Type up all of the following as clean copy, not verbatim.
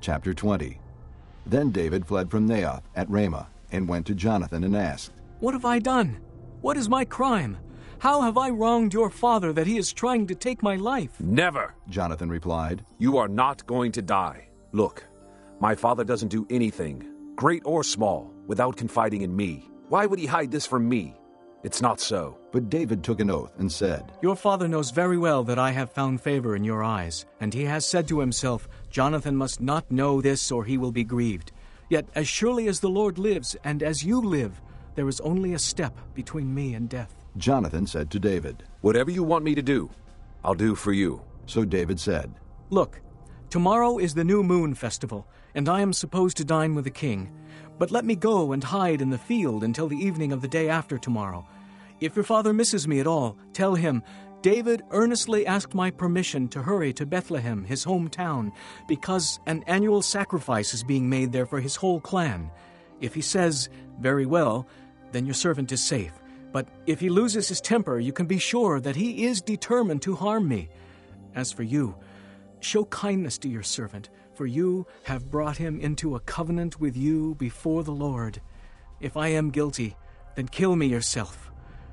Chapter 20. Then David fled from Naioth at Ramah and went to Jonathan and asked, "What have I done? What is my crime? How have I wronged your father that he is trying to take my life?" "Never," Jonathan replied. "You are not going to die. Look, my father doesn't do anything, great or small, without confiding in me. Why would he hide this from me? It's not so." But David took an oath and said, "Your father knows very well that I have found favor in your eyes, and he has said to himself, 'Jonathan must not know this or he will be grieved.' Yet as surely as the Lord lives and as you live, there is only a step between me and death." Jonathan said to David, "Whatever you want me to do, I'll do for you." So David said, "Look, tomorrow is the new moon festival, and I am supposed to dine with the king. But let me go and hide in the field until the evening of the day after tomorrow. If your father misses me at all, tell him, 'David earnestly asked my permission to hurry to Bethlehem, his hometown, because an annual sacrifice is being made there for his whole clan.' If he says, 'Very well,' then your servant is safe. But if he loses his temper, you can be sure that he is determined to harm me. As for you, show kindness to your servant, for you have brought him into a covenant with you before the Lord. If I am guilty, then kill me yourself.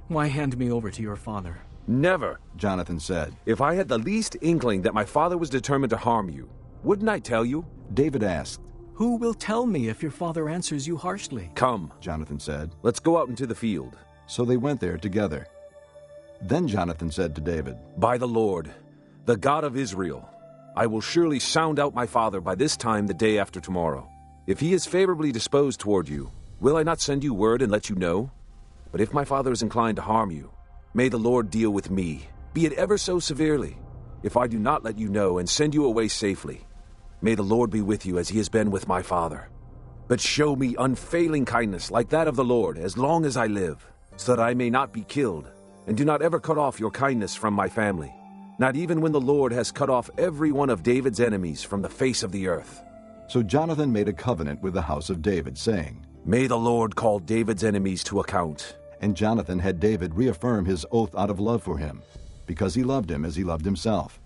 Why hand me over to your father?" "Never," Jonathan said. "If I had the least inkling that my father was determined to harm you, wouldn't I tell you?" David asked, "Who will tell me if your father answers you harshly?" "Come," Jonathan said. "let's go out into the field." So they went there together. Then Jonathan said to David, "By the Lord, the God of Israel, I will surely sound out my father by this time the day after tomorrow. If he is favorably disposed toward you, will I not send you word and let you know? But if my father is inclined to harm you, may the Lord deal with me, be it ever so severely, if I do not let you know and send you away safely. May the Lord be with you as he has been with my father. But show me unfailing kindness like that of the Lord as long as I live, so that I may not be killed, and do not ever cut off your kindness from my family, not even when the Lord has cut off every one of David's enemies from the face of the earth." So Jonathan made a covenant with the house of David, saying, "May the Lord call David's enemies to account." And Jonathan had David reaffirm his oath out of love for him, because he loved him as he loved himself.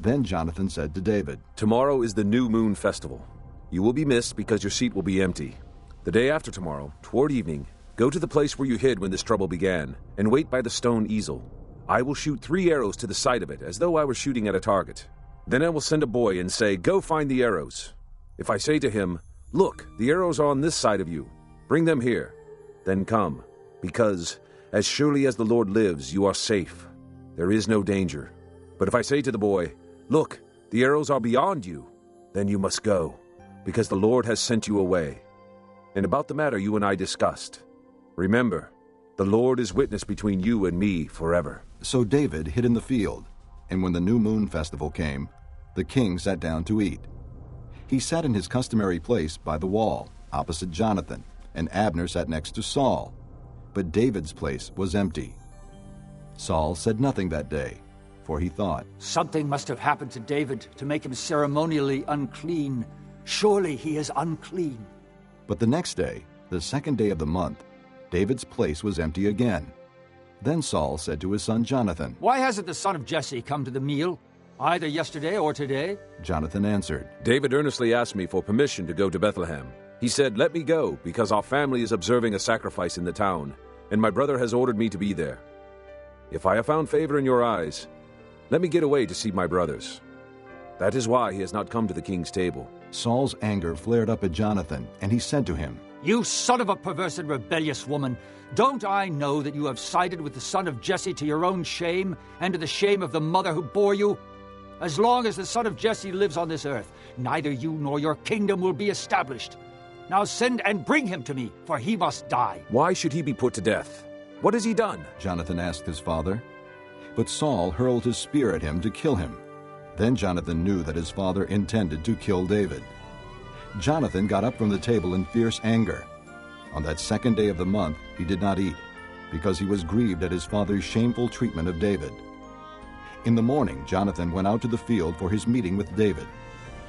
Then Jonathan said to David, "Tomorrow is the new moon festival. You will be missed because your seat will be empty. The day after tomorrow, toward evening, go to the place where you hid when this trouble began, and wait by the stone easel. I will shoot 3 arrows to the side of it, as though I were shooting at a target. Then I will send a boy and say, 'Go find the arrows.' If I say to him, 'Look, the arrows are on this side of you. Bring them here.' Then come, because as surely as the Lord lives, you are safe. There is no danger. But if I say to the boy, 'Look, the arrows are beyond you,' then you must go, because the Lord has sent you away. And about the matter you and I discussed, remember, the Lord is witness between you and me forever." So David hid in the field, and when the new moon festival came, the king sat down to eat. He sat in his customary place by the wall, opposite Jonathan, and Abner sat next to Saul. But David's place was empty. Saul said nothing that day, for he thought, "Something must have happened to David to make him ceremonially unclean. Surely he is unclean." But the next day, the second day of the month, David's place was empty again. Then Saul said to his son Jonathan, "Why hasn't the son of Jesse come to the meal, either yesterday or today?" Jonathan answered, "David earnestly asked me for permission to go to Bethlehem. He said, 'Let me go, because our family is observing a sacrifice in the town, and my brother has ordered me to be there. If I have found favor in your eyes, let me get away to see my brothers.' That is why he has not come to the king's table." Saul's anger flared up at Jonathan, and he said to him, "You son of a perverse and rebellious woman, don't I know that you have sided with the son of Jesse to your own shame and to the shame of the mother who bore you? As long as the son of Jesse lives on this earth, neither you nor your kingdom will be established. Now send and bring him to me, for he must die." "Why should he be put to death? What has he done?" Jonathan asked his father. But Saul hurled his spear at him to kill him. Then Jonathan knew that his father intended to kill David. Jonathan got up from the table in fierce anger. On that second day of the month he did not eat, because he was grieved at his father's shameful treatment of David. In the morning Jonathan went out to the field for his meeting with David.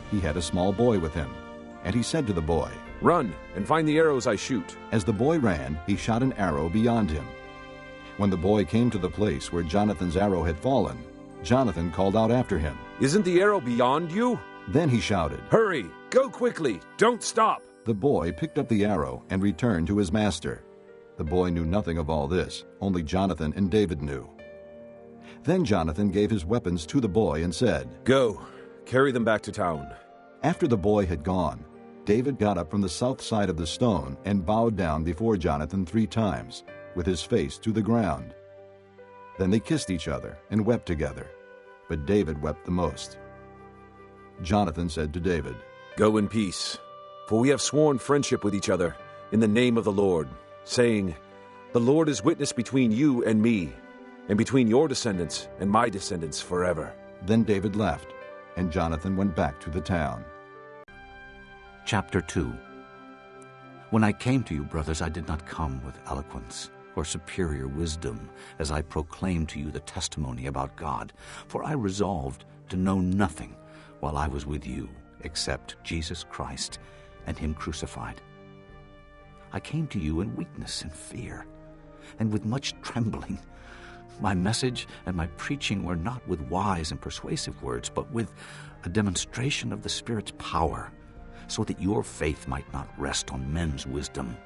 He had a small boy with him, and he said to the boy, "Run and find the arrows I shoot." As the boy ran, he shot an arrow beyond him. When the boy came to the place where Jonathan's arrow had fallen, Jonathan called out after him, "Isn't the arrow beyond you?" Then he shouted, "Hurry! Go quickly! Don't stop!" The boy picked up the arrow and returned to his master. The boy knew nothing of all this, only Jonathan and David knew. Then Jonathan gave his weapons to the boy and said, "Go, carry them back to town." After the boy had gone, David got up from the south side of the stone and bowed down before Jonathan 3 times, with his face to the ground. Then they kissed each other and wept together, but David wept the most. Jonathan said to David, "Go in peace, for we have sworn friendship with each other in the name of the Lord, saying, 'The Lord is witness between you and me, and between your descendants and my descendants forever.'" Then David left, and Jonathan went back to the town. Chapter 2. When I came to you, brothers, I did not come with eloquence or superior wisdom as I proclaimed to you the testimony about God, for I resolved to know nothing while I was with you except Jesus Christ and Him crucified. I came to you in weakness and fear, and with much trembling. My message and my preaching were not with wise and persuasive words, but with a demonstration of the Spirit's power, so that your faith might not rest on men's wisdom,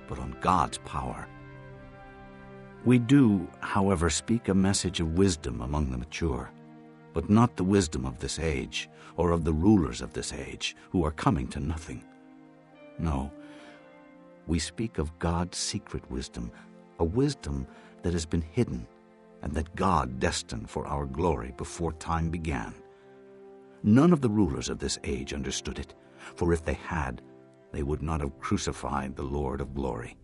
but on God's power. We do, however, speak a message of wisdom among the mature, but not the wisdom of this age, or of the rulers of this age, who are coming to nothing. No, we speak of God's secret wisdom, a wisdom that has been hidden, and that God destined for our glory before time began. None of the rulers of this age understood it, for if they had, they would not have crucified the Lord of glory.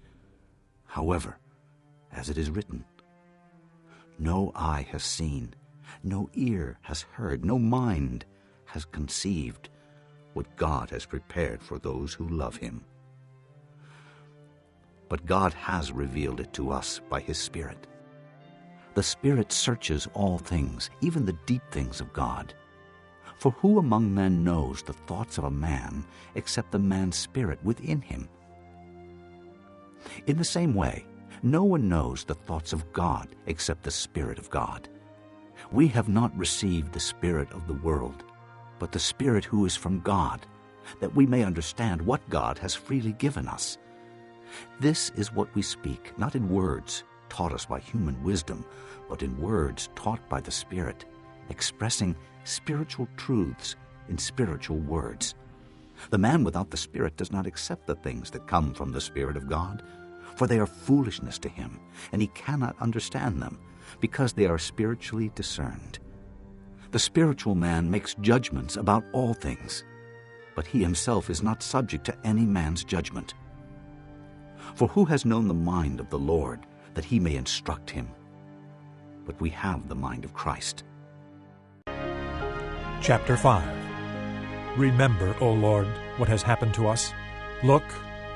However, as it is written, "No eye has seen, no ear has heard, no mind has conceived what God has prepared for those who love Him." But God has revealed it to us by His Spirit. The Spirit searches all things, even the deep things of God. For who among men knows the thoughts of a man except the man's spirit within him? In the same way, no one knows the thoughts of God except the Spirit of God. We have not received the spirit of the world, but the Spirit who is from God, that we may understand what God has freely given us. This is what we speak, not in words taught us by human wisdom, but in words taught by the Spirit, expressing spiritual truths in spiritual words. The man without the Spirit does not accept the things that come from the Spirit of God, for they are foolishness to him, and he cannot understand them, because they are spiritually discerned. The spiritual man makes judgments about all things, but he himself is not subject to any man's judgment. For who has known the mind of the Lord, that he may instruct him? But we have the mind of Christ. Chapter 5. Remember, O Lord, what has happened to us. Look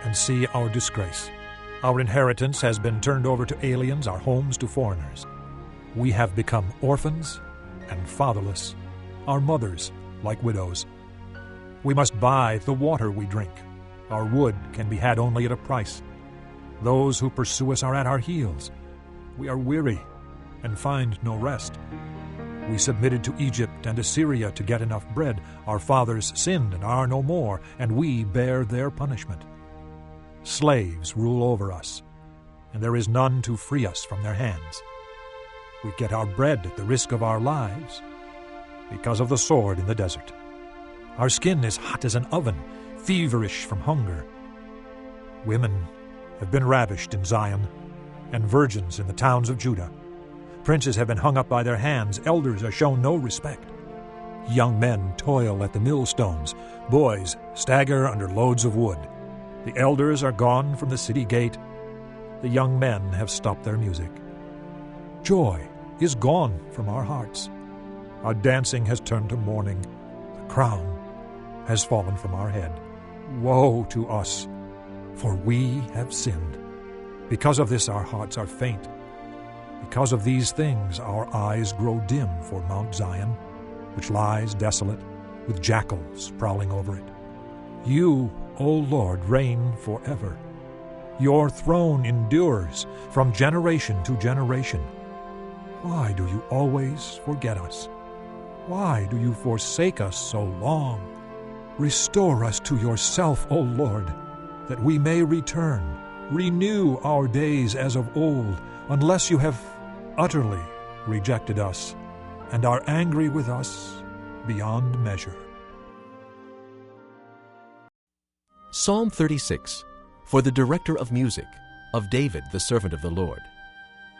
and see our disgrace. Our inheritance has been turned over to aliens, our homes to foreigners. We have become orphans and fatherless, our mothers like widows. We must buy the water we drink. Our wood can be had only at a price. Those who pursue us are at our heels. We are weary and find no rest. We submitted to Egypt and Assyria to get enough bread. Our fathers sinned and are no more, and we bear their punishment. Slaves rule over us, and there is none to free us from their hands. We get our bread at the risk of our lives because of the sword in the desert. Our skin is hot as an oven, feverish from hunger. Women have been ravished in Zion, and virgins in the towns of Judah. Princes have been hung up by their hands, elders are shown no respect. Young men toil at the millstones, boys stagger under loads of wood. The elders are gone from the city gate, the young men have stopped their music. Joy is gone from our hearts. Our dancing has turned to mourning. The crown has fallen from our head. Woe to us, for we have sinned. Because of this our hearts are faint. Because of these things our eyes grow dim for Mount Zion, which lies desolate, with jackals prowling over it. You, O Lord, reign forever. Your throne endures from generation to generation. Why do you always forget us? Why do you forsake us so long? Restore us to yourself, O Lord, that we may return. Renew our days as of old, unless you have utterly rejected us and are angry with us beyond measure. Psalm 36, for the director of music, of David, the servant of the Lord.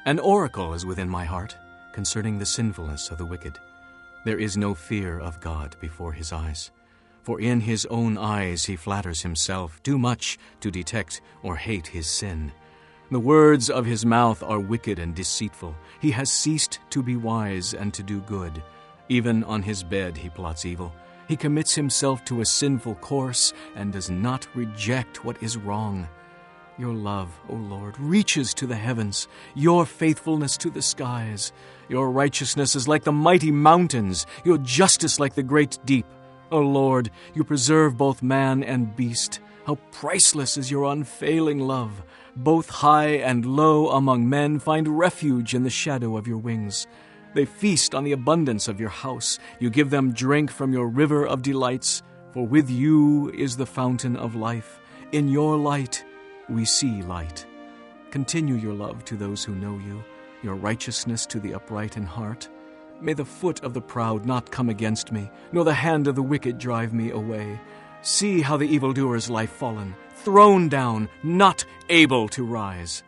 An oracle is within my heart concerning the sinfulness of the wicked. There is no fear of God before his eyes. For in his own eyes he flatters himself too much to detect or hate his sin. The words of his mouth are wicked and deceitful. He has ceased to be wise and to do good. Even on his bed he plots evil. He commits himself to a sinful course and does not reject what is wrong. Your love, O Lord, reaches to the heavens, your faithfulness to the skies. Your righteousness is like the mighty mountains, your justice like the great deep. O Lord, you preserve both man and beast. How priceless is your unfailing love. Both high and low among men find refuge in the shadow of your wings. They feast on the abundance of your house. You give them drink from your river of delights. For with you is the fountain of life. In your light we see light. Continue your love to those who know you, your righteousness to the upright in heart. May the foot of the proud not come against me, nor the hand of the wicked drive me away. See how the evildoers lie fallen, thrown down, not able to rise.